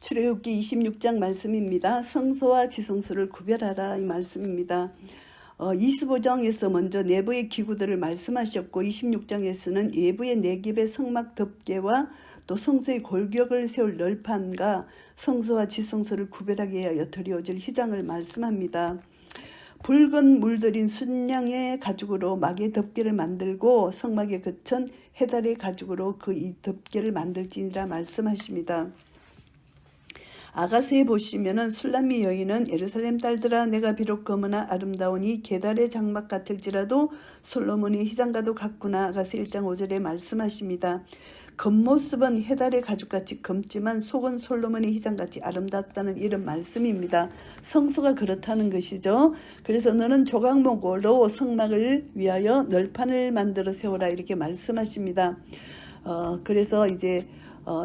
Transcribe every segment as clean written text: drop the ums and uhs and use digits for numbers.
출애굽기 26장 말씀입니다. 성소와 지성소를 구별하라 이 말씀입니다. 25장에서 먼저 내부의 기구들을 말씀하셨고 26장에서는 외부의 네겝의 성막 덮개와 또 성소의 골격을 세울 널판과 성소와 지성소를 구별하게 하여 드려질 휘장을 말씀합니다. 붉은 물들인 순양의 가죽으로 막의 덮개를 만들고 성막에 거친 해달의 가죽으로 그 이 덮개를 만들지니라 말씀하십니다. 아가서에 보시면은 술람미 여인은 예루살렘 딸들아 내가 비록 검으나 아름다우니 게달의 장막 같을지라도 솔로몬의 휘장과도 같구나. 아가서 1장 5절에 말씀하십니다. 겉모습은 해달의 가죽같이 검지만 속은 솔로몬의 휘장같이 아름답다는 이런 말씀입니다. 성소가 그렇다는 것이죠. 그래서 너는 조각목으로 성막을 위하여 널판을 만들어 세워라 이렇게 말씀하십니다. 그래서 이제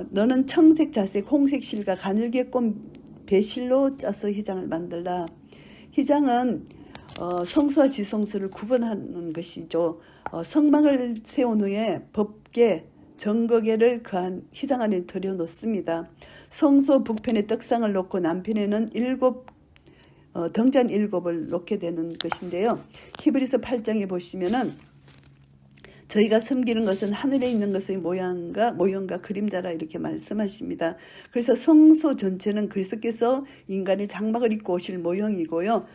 너는 청색, 자색, 홍색 실과 가늘게 꼰 배실로 짜서 휘장을 만들라. 휘장은 성소와 지성소를 구분하는 것이죠. 성막을 세운 후에 법궤, 정거궤를 그 휘장 안에 들여놓습니다. 성소 북편에 떡상을 놓고 남편에는 등잔 7을 놓게 되는 것인데요. 히브리서 8장에 보시면은 저희가 섬기는 것은 하늘에 있는 것의 모형과 그림자라 이렇게 말씀하십니다. 그래서 성소 전체는 그리스도께서 인간의 장막을 입고 오실 모형이고요.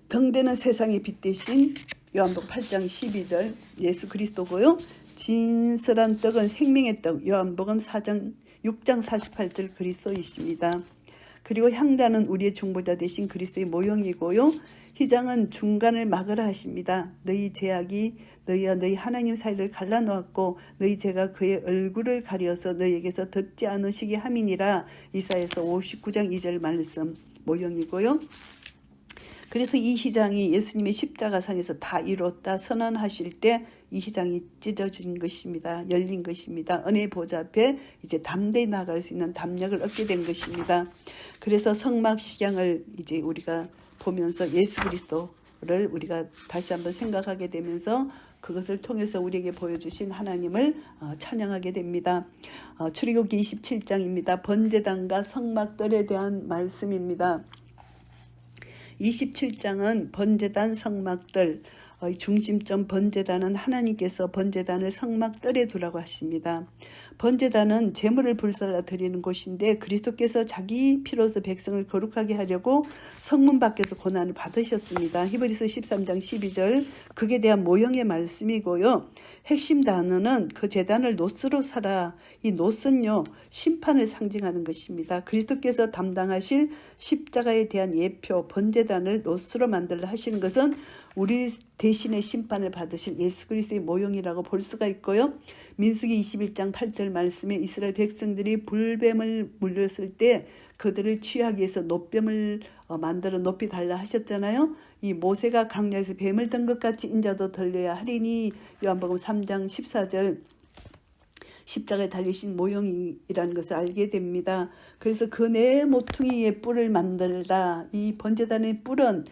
등대는 세상의 빛 대신 요한복음 8장 12절 예수 그리스도고요. 진설한 떡은 생명의 떡 요한복음 6장 48절 그리스도이십니다. 그리고 향단은 우리의 중보자 되신 그리스도의 모형이고요. 휘장은 중간을 막으라 하십니다. 너희 죄악이 너희와 너희 하나님 사이를 갈라놓았고 너희 죄가 그의 얼굴을 가려서 너희에게서 듣지 않으시게 함이니라. 이사야서 59장 2절 말씀 모형이고요. 그래서 이 휘장이 예수님의 십자가상에서 다 이뤘다 선언하실 때 이 휘장이 찢어진 것입니다. 열린 것입니다. 은혜의 보좌 앞에 이제 담대히 나갈 수 있는 담력을 얻게 된 것입니다. 그래서 성막 식양을 이제 우리가 보면서 예수 그리스도를 우리가 다시 한번 생각하게 되면서 그것을 통해서 우리에게 보여주신 하나님을 찬양하게 됩니다. 출애굽기 27장입니다. 번제단과 성막들에 대한 말씀입니다. 27장은 번제단 성막들 중심점 번제단은 하나님께서 번제단을 성막들에 두라고 하십니다. 번제단은 제물을 불살라 드리는 곳인데 그리스도께서 자기 피로서 백성을 거룩하게 하려고 성문 밖에서 고난을 받으셨습니다. 히브리서 13장 12절 그에 대한 모형의 말씀이고요. 핵심 단어는 그 제단을 노스로 사라. 이 노스는요 심판을 상징하는 것입니다. 그리스도께서 담당하실 십자가에 대한 예표 번제단을 노스로 만들라 하시는 것은 우리 대신에 심판을 받으실 예수 그리스도의 모형이라고 볼 수가 있고요. 민수기 21장 8절 말씀에 이스라엘 백성들이 불뱀을 물렸을 때 그들을 취하기 위해서 놋뱀을 만들어 높이 달라 하셨잖아요. 이 모세가 강야에서 뱀을 든 것 같이 인자도 들려야 하리니 요한복음 3장 14절 십자가에 달리신 모형이라는 것을 알게 됩니다. 그래서 그 네 모퉁이의 뿔을 만들다. 이 번제단의 뿔은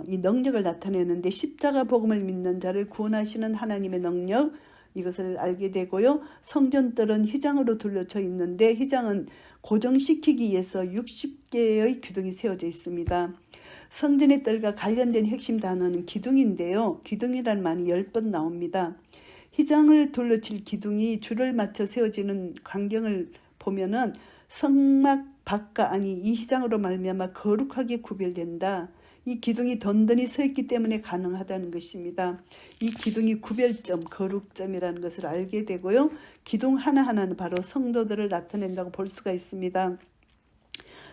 이 능력을 나타내는데 십자가 복음을 믿는 자를 구원하시는 하나님의 능력 이것을 알게 되고요. 성전들은 휘장으로 둘러져 있는데 휘장은 고정시키기 위해서 60개의 기둥이 세워져 있습니다. 성전의 뜰과 관련된 핵심 단어는 기둥인데요. 기둥이라는 말이 10번 나옵니다. 휘장을 둘러칠 기둥이 줄을 맞춰 세워지는 광경을 보면은 성막 밖과 안이 이 휘장으로 말미암아 거룩하게 구별된다. 이 기둥이 던던히 서 있기 때문에 가능하다는 것입니다. 이 기둥이 구별점, 거룩점이라는 것을 알게 되고요. 기둥 하나하나는 바로 성도들을 나타낸다고 볼 수가 있습니다.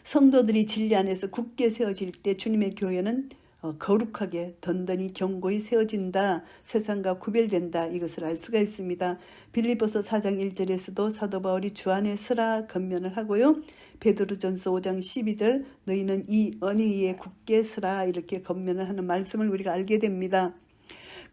성도들이 진리 안에서 굳게 세워질 때 주님의 교회는 거룩하게 던던히 견고히 세워진다. 세상과 구별된다. 이것을 알 수가 있습니다. 빌립보서 4장 1절에서도 사도 바울이 주 안에 서라 건면을 하고요. 베드로전서 5장 12절 너희는 이 언의 위에 굳게 서라 이렇게 건면을 하는 말씀을 우리가 알게 됩니다.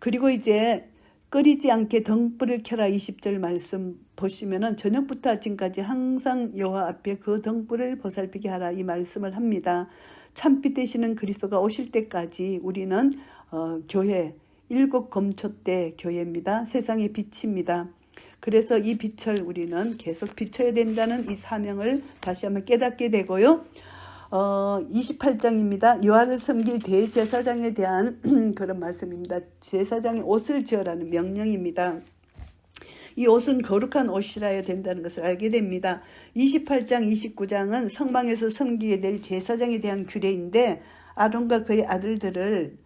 그리고 이제 꺼리지 않게 등불을 켜라 20절 말씀 보시면은 저녁부터 아침까지 항상 여호와 앞에 그 등불을 보살피게 하라 이 말씀을 합니다. 참빛 되시는 그리스도가 오실 때까지 우리는 교회 7 검초대 교회입니다. 세상의 빛입니다. 그래서 이 빛을 우리는 계속 비춰야 된다는 이 사명을 다시 한번 깨닫게 되고요. 28장입니다. 여호와를 섬길 대제사장에 대한 그런 말씀입니다. 제사장의 옷을 지어라는 명령입니다. 이 옷은 거룩한 옷이라야 된다는 것을 알게 됩니다. 28장, 29장은 성방에서 섬기게 될 제사장에 대한 규례인데 아론과 그의 아들들을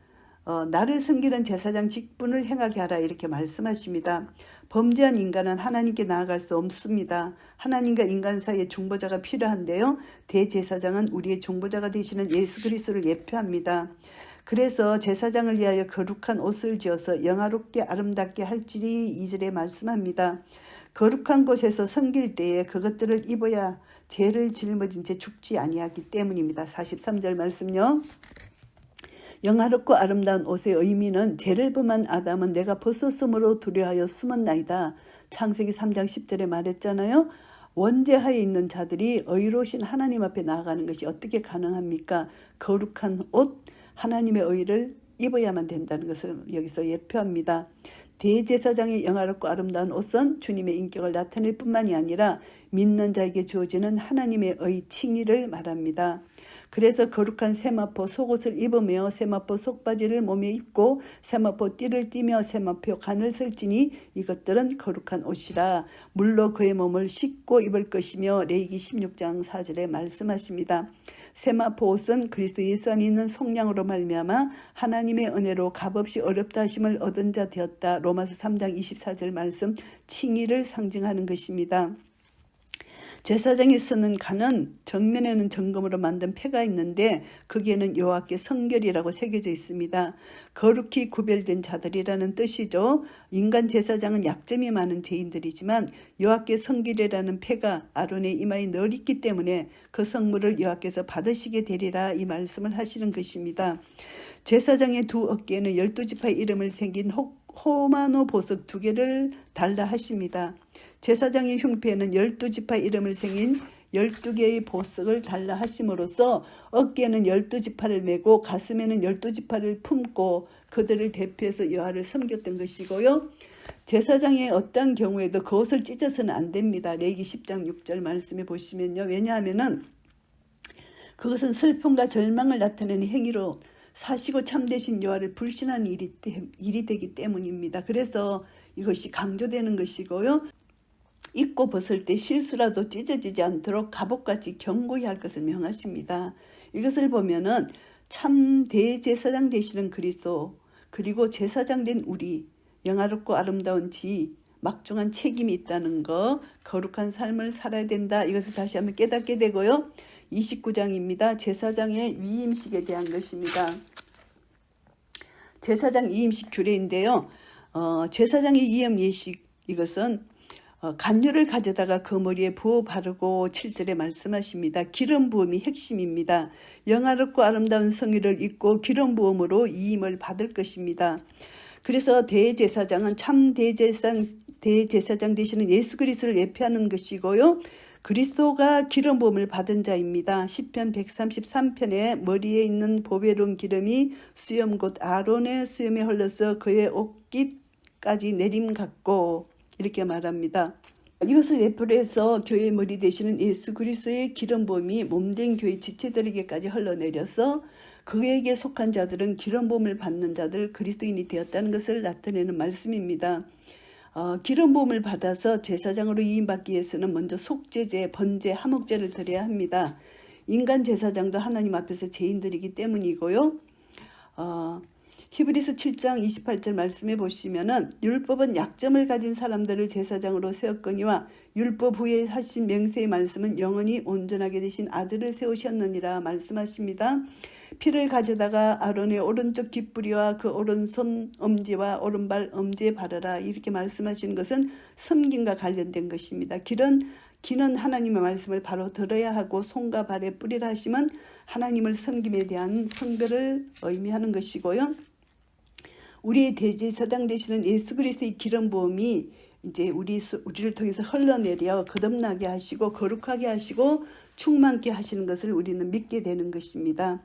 나를 섬기는 제사장 직분을 행하게 하라 이렇게 말씀하십니다. 범죄한 인간은 하나님께 나아갈 수 없습니다. 하나님과 인간 사이에 중보자가 필요한데요. 대제사장은 우리의 중보자가 되시는 예수 그리스도를 예표합니다. 그래서 제사장을 위하여 거룩한 옷을 지어서 영화롭게 아름답게 할지니 2절에 말씀합니다. 거룩한 곳에서 섬길 때에 그것들을 입어야 죄를 짊어진 채 죽지 아니하기 때문입니다. 43절 말씀요. 영화롭고 아름다운 옷의 의미는 죄를 범한 아담은 내가 벗었으므로 두려워하여 숨었나이다. 창세기 3장 10절에 말했잖아요. 원죄하에 있는 자들이 의로우신 하나님 앞에 나아가는 것이 어떻게 가능합니까? 거룩한 옷, 하나님의 의를 입어야만 된다는 것을 여기서 예표합니다. 대제사장의 영화롭고 아름다운 옷은 주님의 인격을 나타낼 뿐만이 아니라 믿는 자에게 주어지는 하나님의 의 칭의를 말합니다. 그래서 거룩한 세마포 속옷을 입으며 세마포 속바지를 몸에 입고 세마포 띠를 띠며 세마포 간을 설지니 이것들은 거룩한 옷이라 물로 그의 몸을 씻고 입을 것이며 레위기 16장 4절에 말씀하십니다. 세마포 옷은 그리스도 예수 안에 있는 속량으로 말미암아 하나님의 은혜로 값없이 어렵다 하심을 얻은 자 되었다. 로마서 3장 24절 말씀 칭의를 상징하는 것입니다. 제사장이 쓰는 간은 정면에는 정금으로 만든 패가 있는데 거기에는 여호와께 성결이라고 새겨져 있습니다. 거룩히 구별된 자들이라는 뜻이죠. 인간 제사장은 약점이 많은 죄인들이지만 여호와께 성결이라는 패가 아론의 이마에 늘 있기 때문에 그 성물을 여호와께서 받으시게 되리라 이 말씀을 하시는 것입니다. 제사장의 두 어깨에는 12지파의 이름을 새긴 호마노 보석 2개를 달라 하십니다. 제사장의 흉패에는 12지파 이름을 새긴 12개의 보석을 달라 하심으로써 어깨에는 12지파를 메고 가슴에는 12지파를 품고 그들을 대표해서 여호와를 섬겼던 것이고요. 제사장의 어떤 경우에도 그것을 찢어서는 안 됩니다. 레위기 10장 6절 말씀에 보시면요. 왜냐하면은 그것은 슬픔과 절망을 나타내는 행위로 사시고 참되신 여호와를 불신한 일이 되기 때문입니다. 그래서 이것이 강조되는 것이고요. 입고 벗을 때 실수라도 찢어지지 않도록 갑옷같이 견고히 할 것을 명하십니다. 이것을 보면은 참 대제사장 되시는 그리스도 그리고 제사장 된 우리 영화롭고 아름다운 지 막중한 책임이 있다는 거 거룩한 삶을 살아야 된다. 이것을 다시 한번 깨닫게 되고요. 29장입니다. 제사장의 위임식에 대한 것입니다. 제사장 위임식 규례인데요. 제사장의 위임 예식 이것은 간류를 가져다가 그 머리에 부어 바르고 7절에 말씀하십니다. 기름 부음이 핵심입니다. 영화롭고 아름다운 성의를 입고 기름 부음으로 위임을 받을 것입니다. 그래서 대제사장은 참 대제사장 되시는 예수 그리스도를 예표하는 것이고요. 그리스도가 기름 부음을 받은 자입니다. 시편 133편에 머리에 있는 보배로운 기름이 수염 곧 아론의 수염에 흘러서 그의 옷깃까지 내림 같고 이렇게 말합니다. 이것을 예표로 해서 교회의 머리 되시는 예수 그리스도의 기름 부음이 몸된 교회 지체들에게까지 흘러내려서 그에게 속한 자들은 기름 부음을 받는 자들 그리스도인이 되었다는 것을 나타내는 말씀입니다. 기름 부음을 받아서 제사장으로 위임받기 위해서는 먼저 속죄제, 번제, 화목제를 드려야 합니다. 인간 제사장도 하나님 앞에서 죄인들이기 때문이고요. 히브리서 7장 28절 말씀해 보시면은 율법은 약점을 가진 사람들을 제사장으로 세웠거니와 율법 후에 하신 맹세의 말씀은 영원히 온전하게 되신 아들을 세우셨느니라 말씀하십니다. 피를 가져다가 아론의 오른쪽 깃뿌리와 그 오른손 엄지와 오른발 엄지에 바르라 이렇게 말씀하시는 것은 섬김과 관련된 것입니다. 기는 하나님의 말씀을 바로 들어야 하고 손과 발에 뿌리라 하시면 하나님을 섬김에 대한 성별을 의미하는 것이고요. 우리의 대제사장 되시는 예수 그리스도의 기름 부음이 이제 우리를 통해서 흘러내려 거듭나게 하시고 거룩하게 하시고 충만케 하시는 것을 우리는 믿게 되는 것입니다.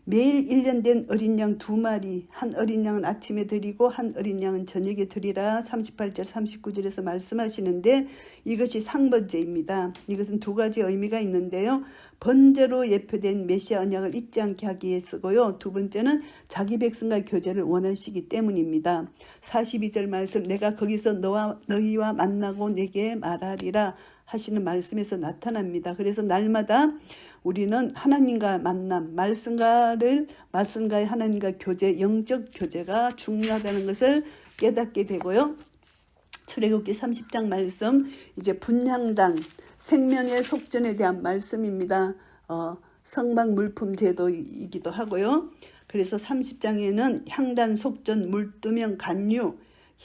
매일 1년 된 어린 양 2마리, 한 어린 양은 아침에 드리고 한 어린 양은 저녁에 드리라. 38절 39절에서 말씀하시는데 이것이 상번제입니다. 이것은 두 가지 의미가 있는데요. 번제로 예표된 메시아 언약을 잊지 않게 하기 위해 쓰고요. 두 번째는 자기 백성과의 교제를 원하시기 때문입니다. 42절 말씀, 내가 거기서 너희와 만나고 내게 말하리라 하시는 말씀에서 나타납니다. 그래서 날마다 우리는 하나님과 만남, 말씀과의 하나님과 교제, 영적 교제가 중요하다는 것을 깨닫게 되고요. 출애굽기 30장 말씀, 이제 분향단, 생명의 속전에 대한 말씀입니다. 성막 물품 제도이기도 하고요. 그래서 30장에는 향단, 속전, 물두명, 간유,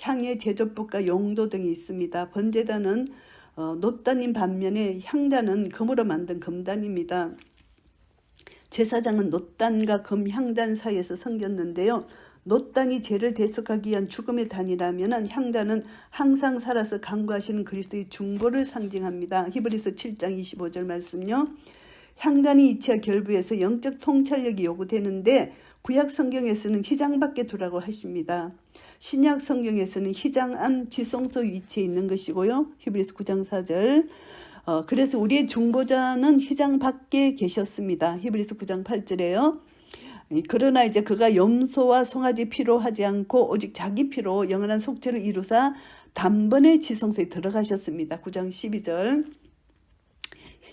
향의 제조법과 용도 등이 있습니다. 번제단은 놋단인 반면에 향단은 금으로 만든 금단입니다. 제사장은 놋단과 금향단 사이에서 섬겼는데요. 놋단이 죄를 대속하기 위한 죽음의 단이라면 향단은 항상 살아서 강구하시는 그리스도의 중보를 상징합니다. 히브리서 7장 25절 말씀요. 향단이 이치와 결부에서 영적 통찰력이 요구되는데 구약 성경에서는 휘장 밖에 두라고 하십니다. 신약 성경에서는 휘장 안 지성소 위치에 있는 것이고요. 히브리서 9장 4절. 그래서 우리의 중보자는 휘장 밖에 계셨습니다. 히브리서 9장 8절에요. 그러나 이제 그가 염소와 송아지 피로 하지 않고 오직 자기 피로 영원한 속죄를 이루사 단번에 지성소에 들어가셨습니다. 9장 12절.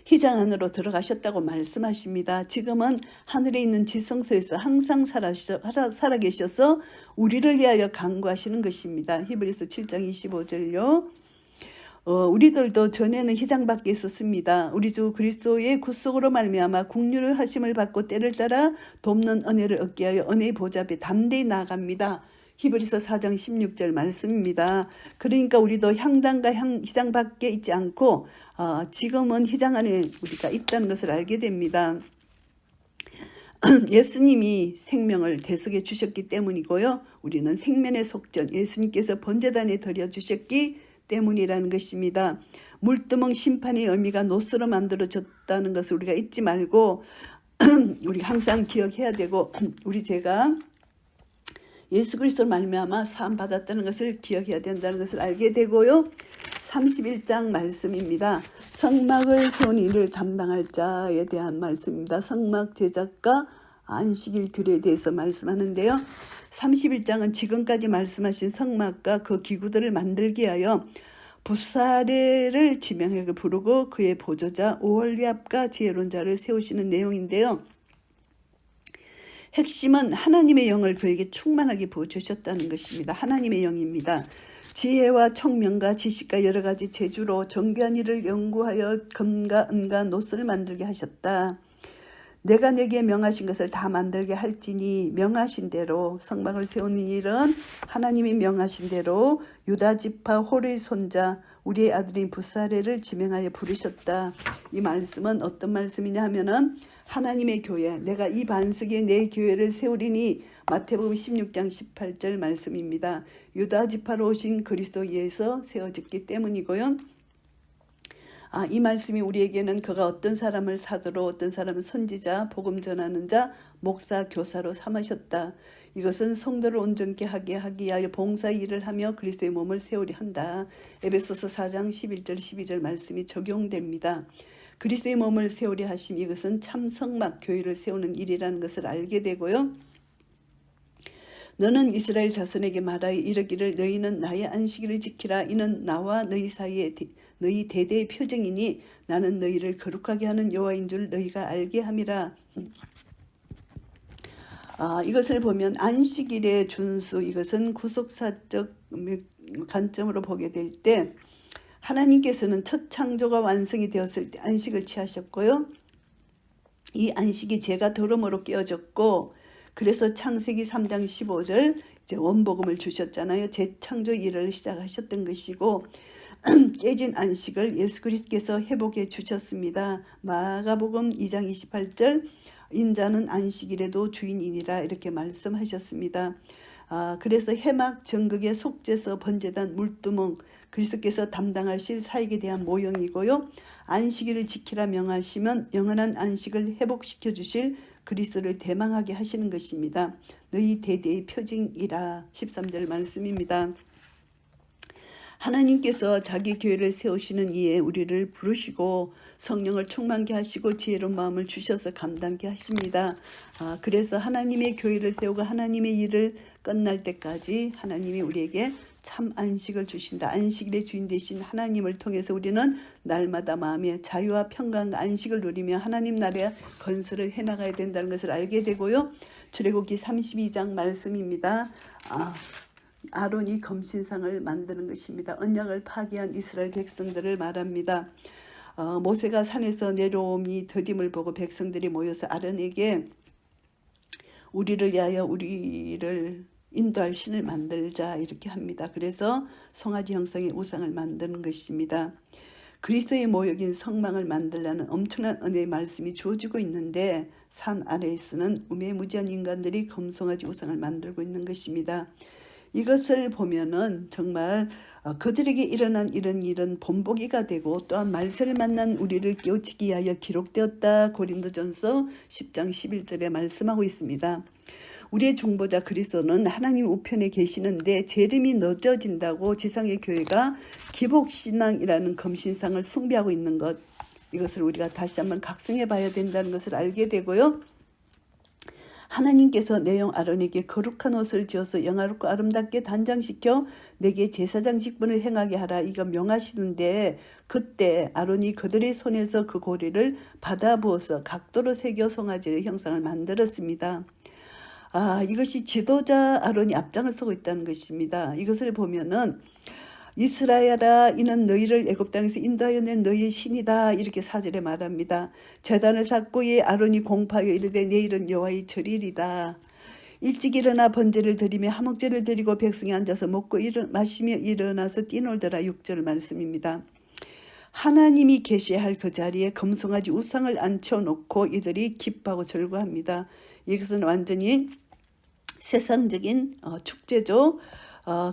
휘장 안으로 들어가셨다고 말씀하십니다. 지금은 하늘에 있는 지성소에서 항상 살아계셔서 우리를 위하여 간구하시는 것입니다. 히브리서 7장 25절요. 우리들도 전에는 휘장 밖에 있었습니다. 우리 주 그리스도의 구속으로 말미암아 국률을 하심을 받고 때를 따라 돕는 은혜를 얻게 하여 은혜의 보좌 앞에 담대히 나아갑니다. 히브리서 4장 16절 말씀입니다. 그러니까 우리도 향단과 휘장 밖에 있지 않고 지금은 휘장 안에 우리가 있다는 것을 알게 됩니다. 예수님이 생명을 대속해 주셨기 때문이고요. 우리는 생명의 속전, 예수님께서 번제단에 드려주셨기 때문이라는 것입니다. 물두멍 심판의 의미가 놋으로 만들어졌다는 것을 우리가 잊지 말고 우리 항상 기억해야 되고 우리 죄가 예수 그리스도로 말미암아 사함 받았다는 것을 기억해야 된다는 것을 알게 되고요. 31장 말씀입니다. 성막을 세운 일을 담당할 자에 대한 말씀입니다. 성막 제작과 안식일 규례에 대해서 말씀하는데요. 31장은 지금까지 말씀하신 성막과 그 기구들을 만들게 하여 부사레를 지명하게 부르고 그의 보조자 오홀리압과 지혜로운 자를 세우시는 내용인데요. 핵심은 하나님의 영을 그에게 충만하게 부어주셨다는 것입니다. 하나님의 영입니다. 지혜와 총명과 지식과 여러 가지 재주로 정교한 일을 연구하여 금과 은과 놋을 만들게 하셨다. 내가 내게 명하신 것을 다 만들게 할지니 명하신 대로 성막을 세우는 일은 하나님이 명하신 대로 유다 지파 홀의 손자 우리의 아들인 부사레를 지명하여 부르셨다. 이 말씀은 어떤 말씀이냐 하면은 하나님의 교회, 내가 이 반석에 내 교회를 세우리니 마태복음 16장 18절 말씀입니다. 유다 지파로 오신 그리스도에서 세워졌기 때문이고요. 이 말씀이 우리에게는 그가 어떤 사람을 사도로 어떤 사람은 선지자, 복음 전하는 자, 목사, 교사로 삼으셨다. 이것은 성도를 온전케 하게 하기 위하여 봉사 일을 하며 그리스도의 몸을 세우려 한다. 에베소서 4장 11절 12절 말씀이 적용됩니다. 그리스도의 몸을 세우려 하심 이것은 참 성막 교회를 세우는 일이라는 것을 알게 되고요. 너는 이스라엘 자손에게 말하여 이르기를 너희는 나의 안식일을 지키라. 이는 나와 너희 사이에 너희 대대의 표징이니 나는 너희를 거룩하게 하는 여호와인 줄 너희가 알게 함이라. 이것을 보면 안식일의 준수, 이것은 구속사적 관점으로 보게 될 때 하나님께서는 첫 창조가 완성이 되었을 때 안식을 취하셨고요. 이 안식이 죄가 더러움으로 깨어졌고 그래서 창세기 3장 15절 이제 원복음을 주셨잖아요. 재창조 일을 시작하셨던 것이고 깨진 안식을 예수 그리스도께서 회복해 주셨습니다. 마가복음 2장 28절 인자는 안식일에도 주인이니라 이렇게 말씀하셨습니다. 그래서 해막 정극의 속죄서 번제단 물두멍 그리스도께서 담당하실 사역에 대한 모형이고요. 안식일을 지키라 명하시면 영원한 안식을 회복시켜 주실 그리스도를 대망하게 하시는 것입니다. 너희 대대의 표징이라 13절 말씀입니다. 하나님께서 자기 교회를 세우시는 이에 우리를 부르시고 성령을 충만케 하시고 지혜로운 마음을 주셔서 감당케 하십니다. 그래서 하나님의 교회를 세우고 하나님의 일을 끝날 때까지 하나님이 우리에게 참 안식을 주신다. 안식일의 주인 되신 하나님을 통해서 우리는 날마다 마음의 자유와 평강과 안식을 누리며 하나님 나라의 건설을 해나가야 된다는 것을 알게 되고요. 출애굽기 32장 말씀입니다. 아론이 검신상을 만드는 것입니다. 언약을 파기한 이스라엘 백성들을 말합니다. 모세가 산에서 내려오니 더딤을 보고 백성들이 모여서 아론에게 우리를 위하여 우리를 인도할 신을 만들자 이렇게 합니다. 그래서 송아지 형상의 우상을 만드는 것입니다. 그리스도의 모욕인 성막을 만들라는 엄청난 은혜의 말씀이 주어지고 있는데 산 아래에 쓰는 우매무지한 인간들이 금송아지 우상을 만들고 있는 것입니다. 이것을 보면은 정말 그들에게 일어난 이런 일은 본보기가 되고 또한 말세를 만난 우리를 깨우치기 위하여 기록되었다. 고린도전서 10장 11절에 말씀하고 있습니다. 우리의 중보자 그리스도는 하나님 우편에 계시는데 재림이 늦어진다고 지상의 교회가 기복신앙이라는 검신상을 숭배하고 있는 것, 이것을 우리가 다시 한번 각성해 봐야 된다는 것을 알게 되고요. 하나님께서 내 형 아론에게 거룩한 옷을 지어서 영화롭고 아름답게 단장시켜 내게 제사장 직분을 행하게 하라 이거 명하시는데, 그때 아론이 그들의 손에서 그 고리를 받아부어서 각도로 새겨 송아지의 형상을 만들었습니다. 이것이 지도자 아론이 앞장을 서고 있다는 것입니다. 이것을 보면은 이스라엘아 이는 너희를 애굽 땅에서 인도하여 낸 너희의 신이다 이렇게 4절에 말합니다. 제단을 쌓고 이에 아론이 공파하여 이르되 내일은 여호와의 절일이다. 일찍 일어나 번제를 드리며 화목제를 드리고 백성이 앉아서 먹고 마시며 일어나서 뛰놀더라 6절 말씀입니다. 하나님이 계셔야 할 그 자리에 금송아지 우상을 앉혀놓고 이들이 기뻐하고 절구합니다. 이것은 완전히 세상적인 축제죠.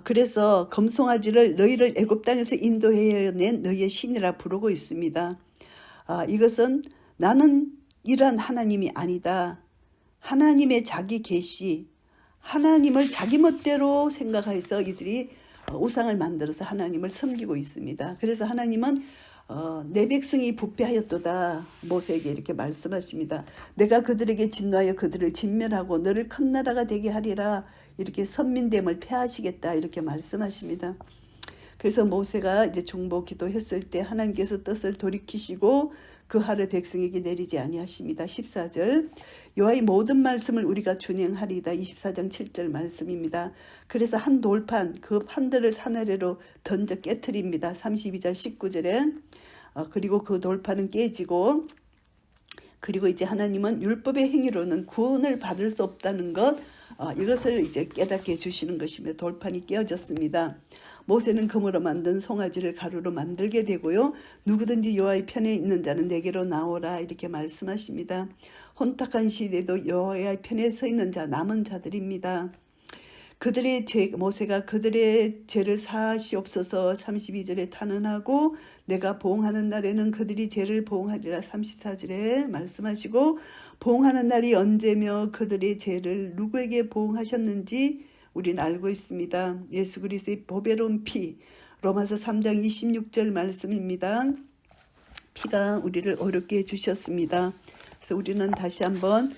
그래서 금송아지를 너희를 애굽 땅에서 인도해낸 너희의 신이라 부르고 있습니다. 이것은 나는 이러한 하나님이 아니다. 하나님의 자기 계시, 하나님을 자기 멋대로 생각해서 이들이 우상을 만들어서 하나님을 섬기고 있습니다. 그래서 하나님은 내 백성이 부패하였도다 모세에게 이렇게 말씀하십니다. 내가 그들에게 진노하여 그들을 진멸하고 너를 큰 나라가 되게 하리라 이렇게 선민됨을 폐하시겠다 이렇게 말씀하십니다. 그래서 모세가 이제 중보 기도했을 때 하나님께서 뜻을 돌이키시고 그 하를 백성에게 내리지 아니하십니다. 14절 여호와의 모든 말씀을 우리가 준행하리이다 24장 7절 말씀입니다. 그래서 한 돌판 그 판들을 산 아래로 던져 깨트립니다. 32절 19절에 그리고 그 돌판은 깨지고, 그리고 이제 하나님은 율법의 행위로는 구원을 받을 수 없다는 것, 이것을 이제 깨닫게 해주시는 것이며 돌판이 깨어졌습니다. 모세는 금으로 만든 송아지를 가루로 만들게 되고요. 누구든지 여호와의 편에 있는 자는 내게로 나오라 이렇게 말씀하십니다. 혼탁한 시대에도 여호와의 편에 서 있는 자 남은 자들입니다. 모세가 그들의 죄를 사하시옵소서 32절에 탄원하고 내가 보응하는 날에는 그들이 죄를 보응하리라 34절에 말씀하시고, 보응하는 날이 언제며 그들의 죄를 누구에게 보응하셨는지 우리는 알고 있습니다. 예수 그리스도의 보배로운 피, 로마서 3장 26절 말씀입니다. 피가 우리를 어렵게 해주셨습니다. 그래서 우리는 다시 한번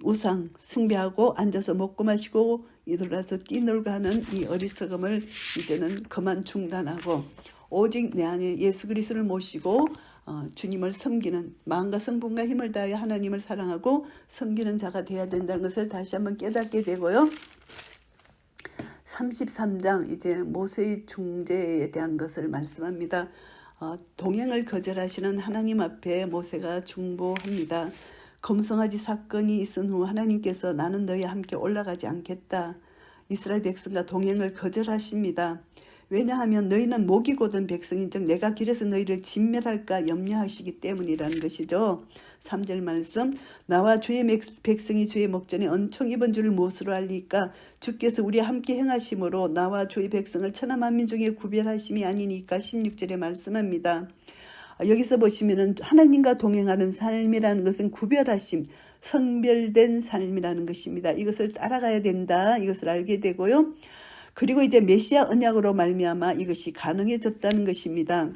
우상 숭배하고 앉아서 먹고 마시고 일어나서 뛰놀고 하는 이 어리석음을 이제는 그만 중단하고 오직 내 안에 예수 그리스도를 모시고 주님을 섬기는 마음과 성품과 힘을 다하여 하나님을 사랑하고 섬기는 자가 되어야 된다는 것을 다시 한번 깨닫게 되고요. 33장 이제 모세의 중재에 대한 것을 말씀합니다. 동행을 거절하시는 하나님 앞에 모세가 중보합니다. 금송아지 사건이 있은 후 하나님께서 나는 너희와 함께 올라가지 않겠다. 이스라엘 백성과 동행을 거절하십니다. 왜냐하면 너희는 목이 곧은 백성인즉 내가 길에서 너희를 진멸할까 염려하시기 때문이라는 것이죠. 3절 말씀 나와 주의 백성이 주의 목전에 은총 입은 줄을 무엇으로 알리까? 주께서 우리와 함께 행하심으로 나와 주의 백성을 천하 만민 중에 구별하심이 아니니까 16절에 말씀합니다. 여기서 보시면은 하나님과 동행하는 삶이라는 것은 구별하심, 성별된 삶이라는 것입니다. 이것을 따라가야 된다. 이것을 알게 되고요. 그리고 이제 메시아 언약으로 말미암아 이것이 가능해졌다는 것입니다.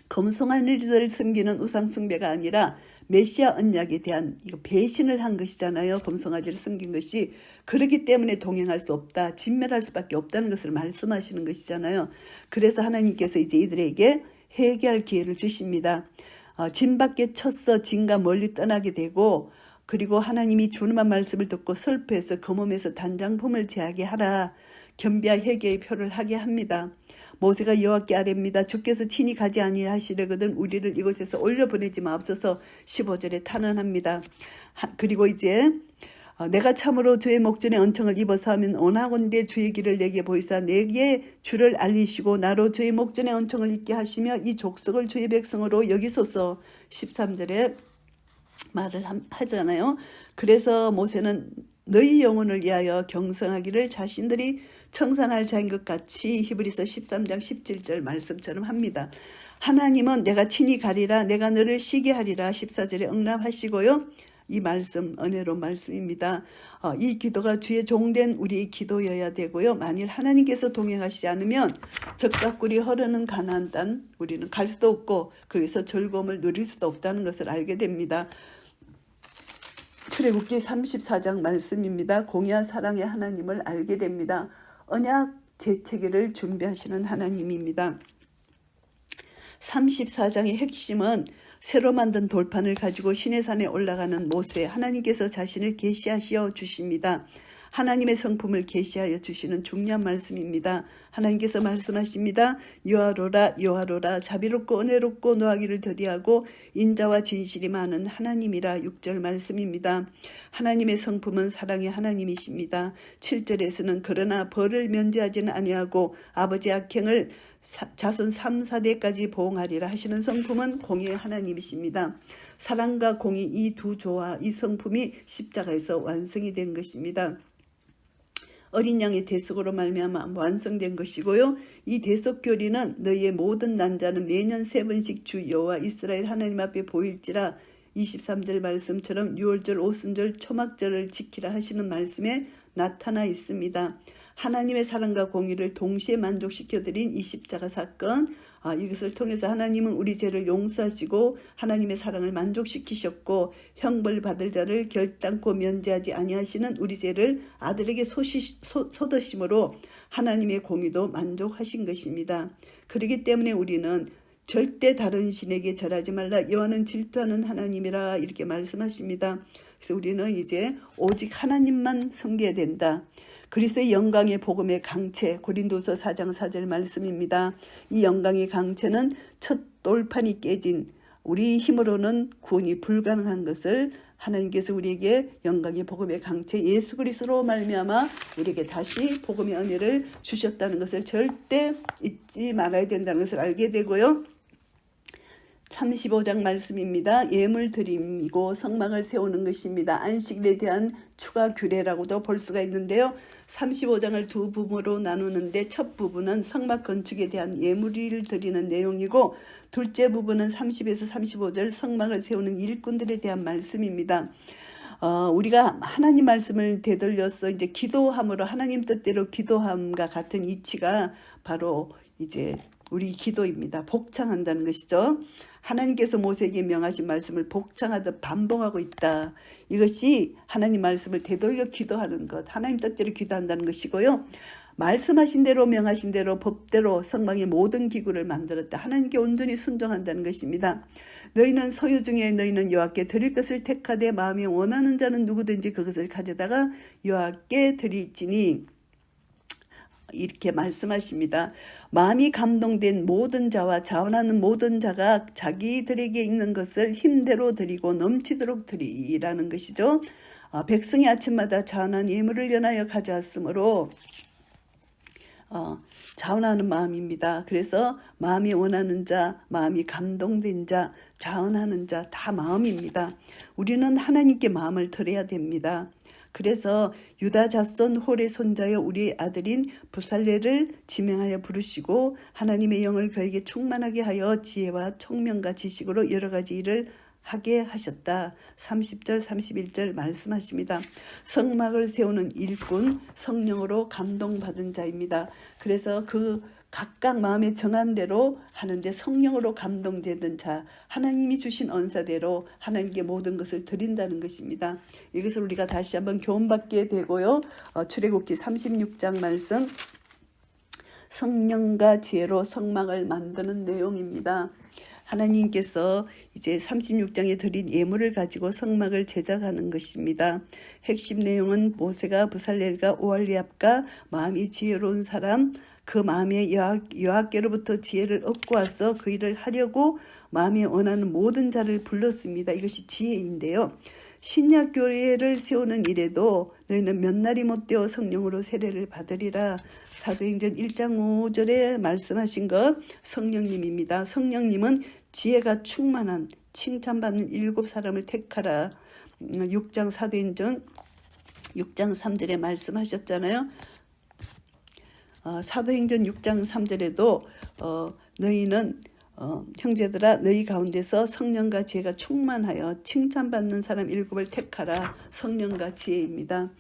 검송한 일들을 섬기는 우상 숭배가 아니라 메시아 언약에 대한 이거 배신을 한 것이잖아요. 검송아지를 섬긴 것이. 그렇기 때문에 동행할 수 없다. 진멸할 수밖에 없다는 것을 말씀하시는 것이잖아요. 그래서 하나님께서 이제 이들에게 회개할 기회를 주십니다. 진 밖에 쳤어 진과 멀리 떠나게 되고, 그리고 하나님이 주님의 말씀을 듣고 슬퍼해서 그 몸에서 단장품을 제하게 하라. 겸비와 회개의 표를 하게 합니다. 모세가 여호와께 아뢰입니다. 주께서 친히 가지 아니하시려거든 우리를 이곳에서 올려보내지 마옵소서. 15절에 탄원합니다. 그리고 이제 내가 참으로 주의 목전에 은총을 입어서 하면 원하건대 주의 길을 내게 보이사 내게 주를 알리시고 나로 주의 목전에 은총을 입게 하시며 이 족속을 주의 백성으로 여기소서. 13절에 말을 하잖아요. 그래서 모세는 너희 영혼을 위하여 경성하기를 자신들이 청산할 자인 것 같이 히브리서 13장 17절 말씀처럼 합니다. 하나님은 내가 친히 가리라 내가 너를 쉬게 하리라 14절에 응답하시고요. 이 말씀 은혜로운 말씀입니다. 이 기도가 주의 종된 우리의 기도여야 되고요. 만일 하나님께서 동행하시지 않으면 적과 꿀이 흐르는 가나안 땅 우리는 갈 수도 없고 거기서 즐거움을 누릴 수도 없다는 것을 알게 됩니다. 출애굽기 34장 말씀입니다. 공의와 사랑의 하나님을 알게 됩니다. 언약 재채기를 준비하시는 하나님입니다. 34장의 핵심은 새로 만든 돌판을 가지고 시내산에 올라가는 모세, 하나님께서 자신을 계시하시어 주십니다. 하나님의 성품을 계시하여 주시는 중요한 말씀입니다. 하나님께서 말씀하십니다. 여호와로라 여호와로라 자비롭고 은혜롭고 노하기를 더디하고 인자와 진실이 많은 하나님이라 6절 말씀입니다. 하나님의 성품은 사랑의 하나님이십니다. 7절에서는 그러나 벌을 면제하지는 아니하고 아버지의 악행을 자손 3, 4대까지 보응하리라 하시는 성품은 공의의 하나님이십니다. 사랑과 공의 이 두 조화 이 성품이 십자가에서 완성이 된 것입니다. 어린 양의 대속으로 말미암아 완성된 것이고요. 이 대속교리는 너희의 모든 난자는 매년 3번씩 주 여호와 이스라엘 하나님 앞에 보일지라 23절 말씀처럼 6월절 오순절 초막절을 지키라 하시는 말씀에 나타나 있습니다. 하나님의 사랑과 공의를 동시에 만족시켜드린 이 십자가 사건, 이것을 통해서 하나님은 우리 죄를 용서하시고 하나님의 사랑을 만족시키셨고 형벌 받을 자를 결단코 면제하지 아니하시는 우리 죄를 아들에게 쏟으심으로 하나님의 공의도 만족하신 것입니다. 그렇기 때문에 우리는 절대 다른 신에게 절하지 말라. 여호와는 질투하는 하나님이라 이렇게 말씀하십니다. 그래서 우리는 이제 오직 하나님만 섬겨야 된다. 그리스도의 영광의 복음의 강체 고린도서 4장 4절 말씀입니다. 이 영광의 강체는 첫 돌판이 깨진 우리 힘으로는 구원이 불가능한 것을 하나님께서 우리에게 영광의 복음의 강체 예수 그리스도로 말미암아 우리에게 다시 복음의 은혜를 주셨다는 것을 절대 잊지 말아야 된다는 것을 알게 되고요. 35장 말씀입니다. 예물 드림이고 성막을 세우는 것입니다. 안식일에 대한 추가 규례라고도 볼 수가 있는데요. 35장을 두 부분으로 나누는데 첫 부분은 성막 건축에 대한 예물을 드리는 내용이고 둘째 부분은 30에서 35절 성막을 세우는 일꾼들에 대한 말씀입니다. 우리가 하나님 말씀을 되돌려서 이제 기도함으로 하나님 뜻대로 기도함과 같은 이치가 바로 이제 우리 기도입니다. 복창한다는 것이죠. 하나님께서 모세에게 명하신 말씀을 복창하듯 반복하고 있다. 이것이 하나님 말씀을 되돌려 기도하는 것, 하나님 뜻대로 기도한다는 것이고요. 말씀하신 대로 명하신 대로 법대로 성막의 모든 기구를 만들었다. 하나님께 온전히 순종한다는 것입니다. 너희는 소유 중에 너희는 여호와께 드릴 것을 택하되 마음이 원하는 자는 누구든지 그것을 가져다가 여호와께 드릴지니 이렇게 말씀하십니다. 마음이 감동된 모든 자와 자원하는 모든 자가 자기들에게 있는 것을 힘대로 드리고 넘치도록 드리라는 것이죠. 백성이 아침마다 자원한 예물을 연하여 가져왔으므로 자원하는 마음입니다. 그래서 마음이 원하는 자, 마음이 감동된 자, 자원하는 자 다 마음입니다. 우리는 하나님께 마음을 드려야 됩니다. 그래서 유다 자손 홀의 손자여 우리 아들인 부살레를 지명하여 부르시고 하나님의 영을 그에게 충만하게 하여 지혜와 총명과 지식으로 여러 가지 일을 하게 하셨다. 30절 31절 말씀하십니다. 성막을 세우는 일꾼, 성령으로 감동받은 자입니다. 그래서 그 각각 마음에 정한 대로 하는데 성령으로 감동되던 자, 하나님이 주신 언사대로 하나님께 모든 것을 드린다는 것입니다. 이것을 우리가 다시 한번 교훈받게 되고요. 출애굽기 36장 말씀, 성령과 지혜로 성막을 만드는 내용입니다. 하나님께서 이제 36장에 드린 예물을 가지고 성막을 제작하는 것입니다. 핵심 내용은 모세가 부살렐과 오홀리압과 마음이 지혜로운 사람, 그 마음에 여호와께로부터 지혜를 얻고 와서 그 일을 하려고 마음에 원하는 모든 자를 불렀습니다. 이것이 지혜인데요. 신약 교회를 세우는 일에도 너희는 몇 날이 못되어 성령으로 세례를 받으리라. 사도행전 1장 5절에 말씀하신 것 성령님입니다. 성령님은 지혜가 충만한 칭찬받는 7사람을 택하라. 6장 사도행전 6장 3절에 말씀하셨잖아요. 사도행전 6장 3절에도 너희는 형제들아 너희 가운데서 성령과 지혜가 충만하여 칭찬받는 사람 7을 택하라. 성령과 지혜입니다.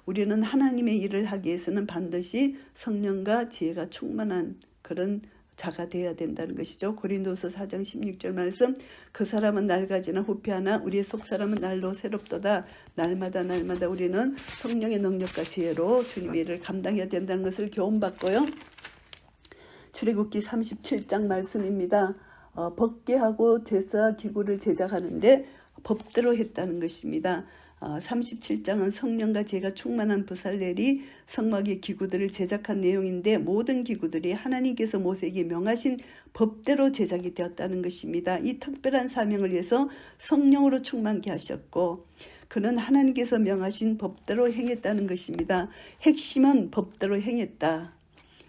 우리는 하나님의 일을 하기 위해서는 반드시 성령과 지혜가 충만한 그런 자가 되어야 된다는 것이죠. 고린도서 4장 16절 말씀, 그 사람은 낡아지나 후패하나 우리의 속사람은 날로 새롭도다. 날마다 우리는 성령의 능력과 지혜로 주님의 일을 감당해야 된다는 것을 교훈받고요. 출애굽기 37장 말씀입니다. 법궤하고 제사 기구를 제작하는데 법대로 했다는 것입니다. 37장은 성령과 지혜가 충만한 부살렐이 성막의 기구들을 제작한 내용인데 모든 기구들이 하나님께서 모세에게 명하신 법대로 제작이 되었다는 것입니다. 이 특별한 사명을 위해서 성령으로 충만케 하셨고 그는 하나님께서 명하신 법대로 행했다는 것입니다. 핵심은 법대로 행했다.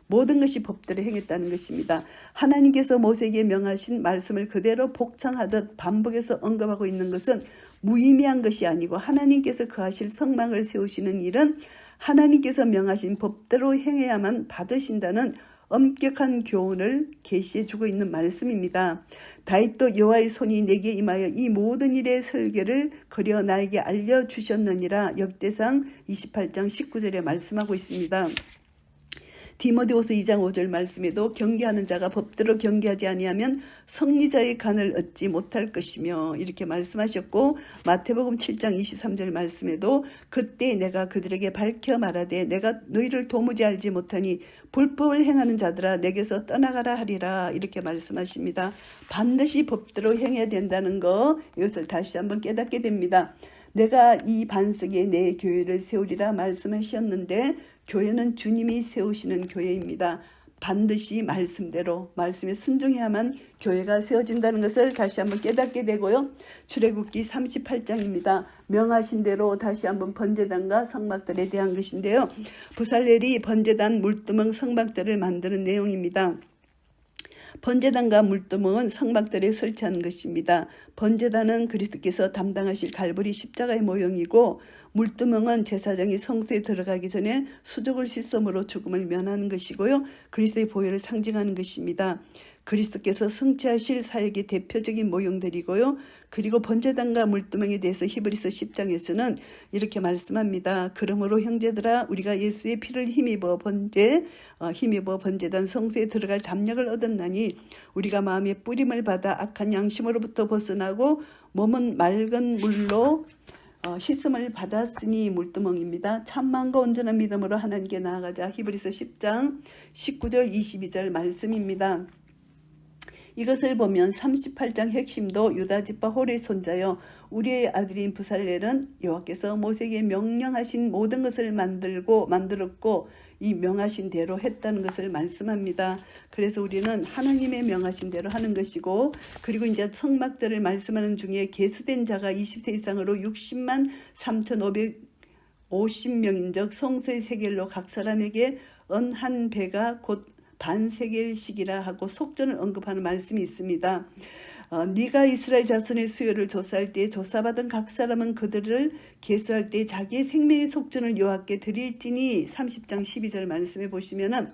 모든 것이 법대로 행했다는 것입니다. 하나님께서 모세에게 명하신 말씀을 그대로 복창하듯 반복해서 언급하고 있는 것은 무의미한 것이 아니고 하나님께서 거하실 성막을 세우시는 일은 하나님께서 명하신 법대로 행해야만 받으신다는 엄격한 교훈을 계시해 주고 있는 말씀입니다. 다윗도 여호와의 손이 내게 임하여 이 모든 일의 설계를 그려 나에게 알려주셨느니라. 역대상 28장 19절에 말씀하고 있습니다. 디모데후서 2장 5절 말씀에도 경계하는 자가 법대로 경계하지 아니하면 성리자의 간을 얻지 못할 것이며 이렇게 말씀하셨고 마태복음 7장 23절 말씀에도 그때 내가 그들에게 밝혀 말하되 내가 너희를 도무지 알지 못하니 불법을 행하는 자들아 내게서 떠나가라 하리라 이렇게 말씀하십니다. 반드시 법대로 행해야 된다는 거 이것을 다시 한번 깨닫게 됩니다. 내가 이 반석에 내 교회를 세우리라 말씀하셨는데 교회는 주님이 세우시는 교회입니다. 반드시 말씀대로 말씀에 순종해야만 교회가 세워진다는 것을 다시 한번 깨닫게 되고요. 출애굽기 38장입니다. 명하신 대로 다시 한번 번제단과 성막들에 대한 것인데요. 부살렐이 번제단 물두멍 성막들을 만드는 내용입니다. 번제단과 물두멍은 성막들에 설치하는 것입니다. 번제단은 그리스도께서 담당하실 갈보리 십자가의 모형이고 물두멍은 제사장이 성소에 들어가기 전에 수족을 씻음으로 죽음을 면하는 것이고요. 그리스도의 보혈을 상징하는 것입니다. 그리스도께서 성취하실 사역의 대표적인 모형들이고요. 그리고 번제단과 물두멍에 대해서 히브리서 10장에서는 이렇게 말씀합니다. 그러므로 형제들아 우리가 예수의 피를 힘입어 번제단 성소에 들어갈 담력을 얻었나니 우리가 마음의 뿌림을 받아 악한 양심으로부터 벗어나고 몸은 맑은 물로 씻음을 받았으니 물두멍입니다. 참만과 온전한 믿음으로 하나님께 나아가자. 히브리서 10장 19절 22절 말씀입니다. 이것을 보면 38장 핵심도 유다집파 홀의 손자여 우리의 아들인 부살렐은 여호와께서 모세에게 명령하신 모든 것을 만들었고 이 명하신 대로 했다는 것을 말씀합니다. 그래서 우리는 하나님의 명하신 대로 하는 것이고 그리고 이제 성막들을 말씀하는 중에 계수된 자가 20세 이상으로 60만 3,550명인적 성소의 세겔로 각 사람에게 은 한 배가 곧 반세겔씩이라 하고 속전을 언급하는 말씀이 있습니다. 네가 이스라엘 자손의 수요를 조사할 때 조사받은 각 사람은 그들을 계수할 때 자기의 생명의 속전을 여호와께 드릴지니 30장 12절 말씀해 보시면은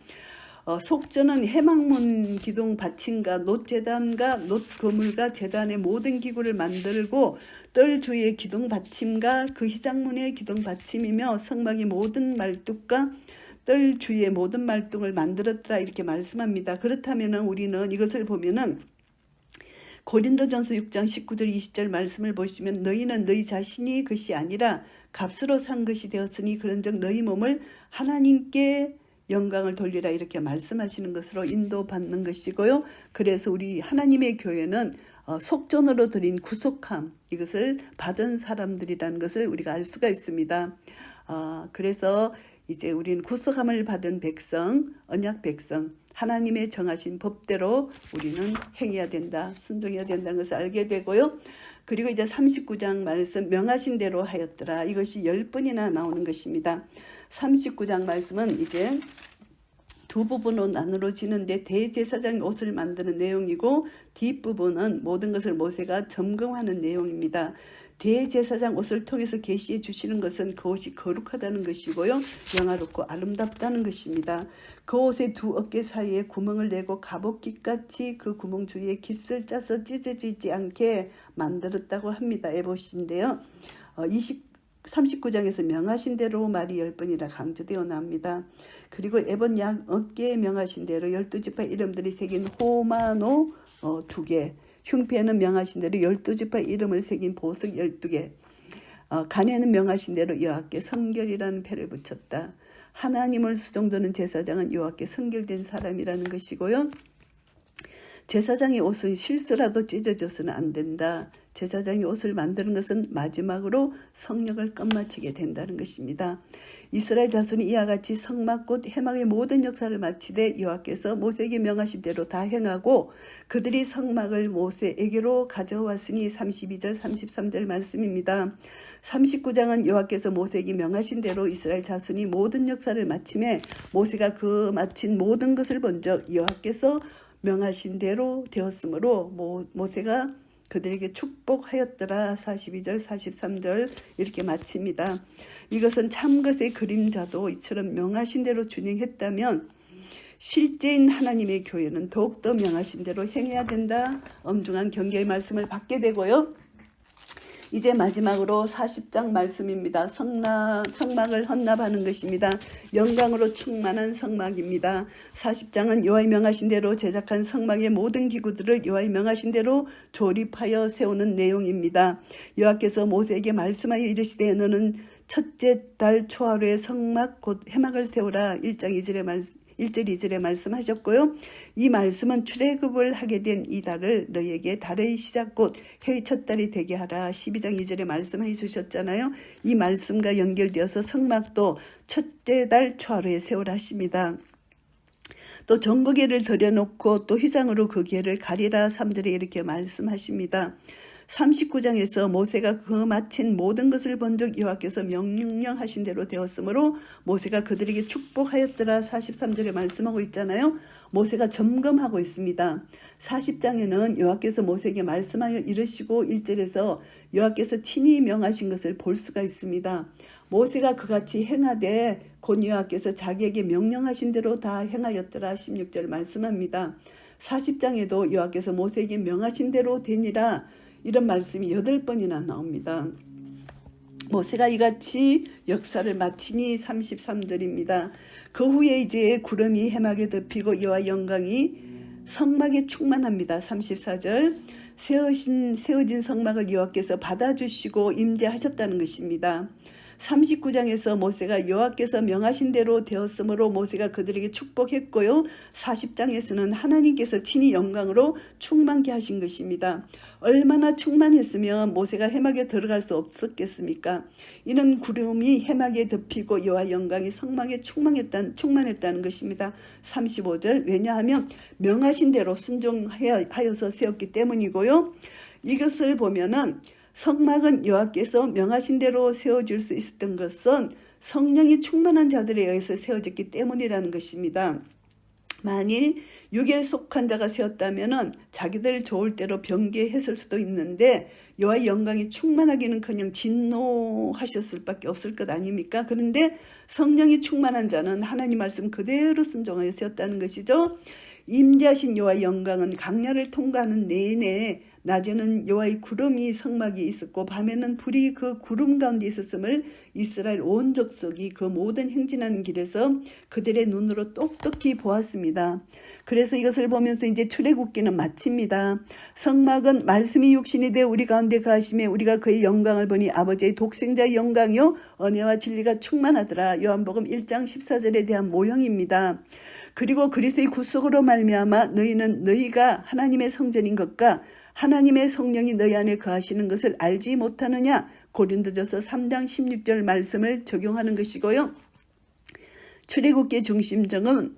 속전은 해망문 기둥 받침과 놋제단과 놋거물과 제단의 모든 기구를 만들고 뜰 주위의 기둥 받침과 그 휘장문의 기둥 받침이며 성막의 모든 말뚝과 뜰 주위의 모든 말뚝을 만들었더라 이렇게 말씀합니다. 그렇다면 우리는 이것을 보면은 고린도전서 6장 19절 20절 말씀을 보시면 너희는 너희 자신이 것이 아니라 값으로 산 것이 되었으니 그런즉 너희 몸을 하나님께 영광을 돌리라 이렇게 말씀하시는 것으로 인도받는 것이고요. 그래서 우리 하나님의 교회는 속전으로 드린 구속함 이것을 받은 사람들이라는 것을 우리가 알 수가 있습니다. 그래서 이제 우리는 구속함을 받은 백성, 언약 백성, 하나님의 정하신 법대로 우리는 행해야 된다, 순종해야 된다는 것을 알게 되고요. 그리고 이제 39장 말씀 명하신 대로 하였더라. 이것이 10번이나 나오는 것입니다. 39장 말씀은 이제 두 부분으로 나누어지는데 대제사장 옷을 만드는 내용이고 뒷부분은 모든 것을 모세가 점검하는 내용입니다. 대제사장 옷을 통해서 계시해 주시는 것은 그 옷이 거룩하다는 것이고요. 영화롭고 아름답다는 것입니다. 그 옷의 두 어깨 사이에 구멍을 내고 갑옷깃같이 그 구멍 주위에 깃을 짜서 찢어지지 않게 만들었다고 합니다. 에봇인데요. 39장에서 명하신 대로 말이 10번이라 강조되어 나옵니다. 그리고 에봇 양 어깨에 명하신 대로 12지파 이름들이 새긴 호마노 2개, 흉패에는 명하신 대로 12지파 이름을 새긴 보석 12개, 간에는 명하신 대로 여호와께 성결이라는 패를 붙였다. 하나님을 수종드는 제사장은 여호와께 성결된 사람이라는 것이고요. 제사장의 옷은 실수라도 찢어져서는 안 된다. 제사장의 옷을 만드는 것은 마지막으로 성령을 끝마치게 된다는 것입니다. 이스라엘 자손이 이와 같이 성막 곧 해막의 모든 역사를 마치되 여호와께서 모세에게 명하신 대로 다 행하고 그들이 성막을 모세에게로 가져왔으니 32절 33절 말씀입니다. 39장은 여호와께서 모세에게 명하신 대로 이스라엘 자손이 모든 역사를 마침에 모세가 그 마친 모든 것을 본즉 여호와께서 명하신 대로 되었으므로 모세가 그들에게 축복하였더라. 42절 43절 이렇게 마칩니다. 이것은 참것의 그림자도 이처럼 명하신 대로 준행했다면 실제인 하나님의 교회는 더욱더 명하신 대로 행해야 된다. 엄중한 경계의 말씀을 받게 되고요. 이제 마지막으로 40장 말씀입니다. 성막을 헌납하는 것입니다. 영광으로 충만한 성막입니다. 40장은 여호와의 명하신 대로 제작한 성막의 모든 기구들을 여호와의 명하신 대로 조립하여 세우는 내용입니다. 여호와께서 모세에게 말씀하여 이르시되 너는 첫째 달 초하루에 성막 곧 해막을 세우라. 1장 1절 2절에 말씀하셨고요. 이 말씀은 출애굽을 하게 된 이 달을 너희에게 달의 시작 곧 해의 첫 달이 되게 하라. 12장 2절에 말씀해 주셨잖아요. 이 말씀과 연결되어서 성막도 첫째 달 초하루에 세우라 하십니다. 또 정거계를 들여놓고 또 휘장으로 그 계를 가리라. 3절에 이렇게 말씀하십니다. 39장에서 모세가 그 마친 모든 것을 본즉 여호와께서 명령하신 대로 되었으므로 모세가 그들에게 축복하였더라. 43절에 말씀하고 있잖아요. 모세가 점검하고 있습니다. 40장에는 여호와께서 모세에게 말씀하여 이르시고 1절에서 여호와께서 친히 명하신 것을 볼 수가 있습니다. 모세가 그같이 행하되 곧 여호와께서 자기에게 명령하신 대로 다 행하였더라. 16절 말씀합니다. 40장에도 여호와께서 모세에게 명하신 대로 되니라. 이런 말씀이 8번이나 나옵니다. 모세가 이같이 역사를 마치니 33절입니다. 그 후에 이제 구름이 해막에 덮이고 여호와 영광이 성막에 충만합니다. 34절 세워진 성막을 여호와께서 받아주시고 임재하셨다는 것입니다. 39장에서 모세가 여호와께서 명하신 대로 되었으므로 모세가 그들에게 축복했고요. 40장에서는 하나님께서 친히 영광으로 충만케 하신 것입니다. 얼마나 충만했으면 모세가 해막에 들어갈 수 없었겠습니까? 이는 구름이 해막에 덮이고 여호와 영광이 성막에 충만했다는 것입니다. 35절 왜냐하면 명하신 대로 순종하여서 세웠기 때문이고요. 이것을 보면은 성막은 여호와께서 명하신 대로 세워질 수 있었던 것은 성령이 충만한 자들에 의해서 세워졌기 때문이라는 것입니다. 만일 육에 속한 자가 세웠다면은 자기들 좋을 대로 변개했을 수도 있는데 여호와의 영광이 충만하기는커녕 진노하셨을 밖에 없을 것 아닙니까? 그런데 성령이 충만한 자는 하나님 말씀 그대로 순종하여 세웠다는 것이죠. 임재하신 여호와의 영광은 강야를 통과하는 내내 낮에는 여호와의 구름이 성막에 있었고 밤에는 불이 그 구름 가운데 있었음을 이스라엘 온 족속이 그 모든 행진하는 길에서 그들의 눈으로 똑똑히 보았습니다. 그래서 이것을 보면서 이제 출애굽기는 마칩니다. 성막은 말씀이 육신이 되어 우리 가운데 거하심에 우리가 그의 영광을 보니 아버지의 독생자의 영광이요 은혜와 진리가 충만하더라. 요한복음 1장 14절에 대한 모형입니다. 그리고 그리스도의 구속으로 말미암아 너희는 너희가 하나님의 성전인 것과 하나님의 성령이 너희 안에 거하시는 것을 알지 못하느냐. 고린도전서 3장 16절 말씀을 적용하는 것이고요. 출애굽기의 중심점은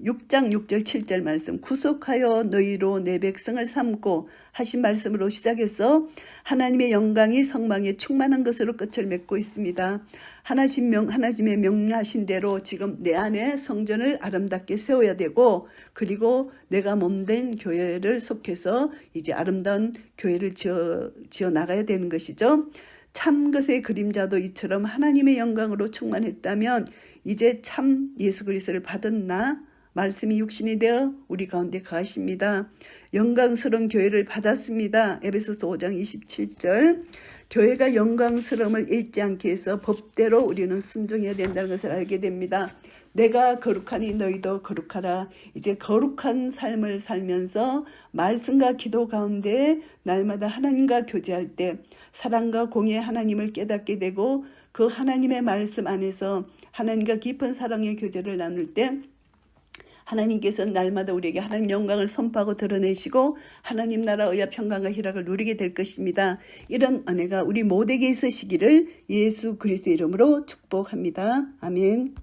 6장 6절 7절 말씀 구속하여 너희로 내 백성을 삼고 하신 말씀으로 시작해서 하나님의 영광이 성막에 충만한 것으로 끝을 맺고 있습니다. 하나님의 명하신 대로 지금 내 안에 성전을 아름답게 세워야 되고 그리고 내가 몸된 교회를 속해서 이제 아름다운 교회를 지어 나가야 되는 것이죠. 참 것의 그림자도 이처럼 하나님의 영광으로 충만했다면 이제 참 예수 그리스도를 받은 나 말씀이 육신이 되어 우리 가운데 거하십니다. 영광스러운 교회를 받았습니다. 에베소서 5장 27절 교회가 영광스러움을 잃지 않게 해서 법대로 우리는 순종해야 된다는 것을 알게 됩니다. 내가 거룩하니 너희도 거룩하라. 이제 거룩한 삶을 살면서 말씀과 기도 가운데 날마다 하나님과 교제할 때 사랑과 공의의 하나님을 깨닫게 되고 그 하나님의 말씀 안에서 하나님과 깊은 사랑의 교제를 나눌 때 하나님께서 날마다 우리에게 하나님 영광을 선포하고 드러내시고 하나님 나라 의와 평강과 희락을 누리게 될 것입니다. 이런 은혜가 우리 모두에게 있으시기를 예수 그리스도의 이름으로 축복합니다. 아멘.